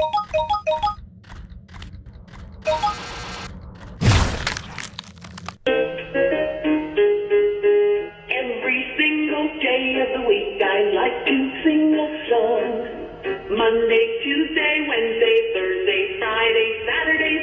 Every single day of the week I like to sing a song. Monday, Tuesday, Wednesday, Thursday, Friday, Saturday,